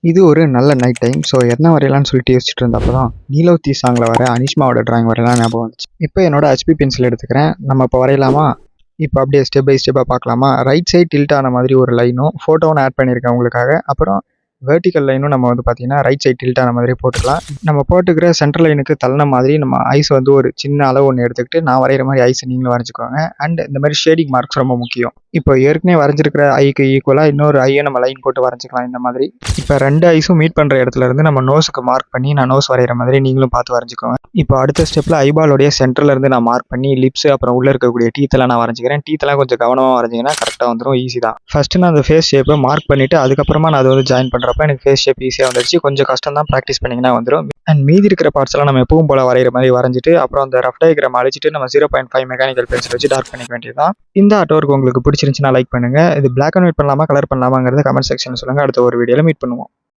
இது ஒரு நல்ல நைட் டைம். ஸோ என்ன வரையலாம்னு சொல்லிட்டு யோசிச்சுட்டு இருந்தப்போ தான் நீலோத்தி சாங்கில் வர அனிஷ்மாவோட டிராயிங் வரையலாம் ஞாபகம் வந்துச்சு. இப்போ என்னோட ஹெச்பி பென்சில் எடுத்துக்கிறேன். நம்ம இப்போ வரையலாமா? இப்போ அப்படியே ஸ்டெப் பை ஸ்டெப்பாக பார்க்கலாமா? ரைட் சைட் டில்ட் ஆன மாதிரி ஒரு லைனும் ஃபோட்டோவும் ஆட் பண்ணியிருக்கேன் உங்களுக்காக. அப்புறம் வெர்டிக்கல் லைனும் நம்ம வந்து பார்த்தீங்கன்னா ரைட் சைட் டில்ட் ஆன மாதிரி போட்டுக்கலாம். நம்ம போட்டுக்கிற சென்ட்ரல் லைனுக்கு தள்ளின மாதிரி நம்ம ஐஸ் வந்து ஒரு சின்ன அளவு ஒன்று எடுத்துக்கிட்டு நான் வரைகிற மாதிரி ஐஸை நீங்களும் வரைஞ்சிக்கோங்க. அண்ட் இந்த மாதிரி ஷேடிங் மார்க்ஸ் ரொம்ப முக்கியம். இப்போ ஏற்கனவே வரைஞ்சிருக்கிற ஐக்கு ஈக்குவலாக இன்னொரு ஐயை நம்ம லைன் போட்டு வரைஞ்சிக்கலாம் இந்த மாதிரி. இப்போ 2 ஐஸும் மீட் பண்ணுற இடத்துல இருந்து நம்ம நோஸுக்கு மார்க் பண்ணி நான் நோஸ் வரைகிற மாதிரி நீங்களும் பார்த்து வரைஞ்சிக்கோங்க. இப்போ அடுத்த ஸ்டெப்பில் ஐபாலோடைய சென்டரில் இருந்து நான் மார்க் பண்ணி லிப்ஸ் அப்புறம் உள்ளே இருக்கக்கூடிய டீத்தெல்லாம் நான் வரைஞ்சிக்கிறேன். டீத்தெல்லாம் கொஞ்சம் கவனமாக வரைஞ்சிங்கன்னா கரெக்டாக வந்துடும். ஈஸி தான். ஃபஸ்ட்டு நான் அந்த ஃபேஸ் ஷேப்பை மார்க் பண்ணிவிட்டு அதுக்கப்புறமா நான் அதை வந்து ஜாயின் பண்ணுறப்ப எனக்கு ஃபேஸ் ஷேப் ஈஸியாக வந்துடுச்சு. கொஞ்சம் கஷ்டம் தான், ப்ராக்டிஸ் பண்ணிங்கன்னா வந்துடும். அண்ட் மீதி இருக்கிற பார்ட்ஸ் எல்லாம் நம்ம எப்பவும் போல வரைகிற மாதிரி வரைஞ்சிட்டு அப்புறம் அந்த ரஃப் டயக்ராம் அழிச்சிட்டு நம்ம 0.5 மெக்கானிக்கல் பென்சில் வச்சு டார்க் பண்ணிக்க வேண்டியது தான். இந்த ஆர்ட் ஒர்க் உங்களுக்கு பிடிச்சிருந்துச்சுன்னா லைக் பண்ணுங்கள். இது பிளாக் அண்ட் ஒயிட் பண்ணலாமா கலர் பண்ணலாமாங்கிறத கமெண்ட் செக்ஷனில் சொல்லுங்கள். அடுத்த ஒரு வீடியோவில் மீட் பண்ணுவோம்.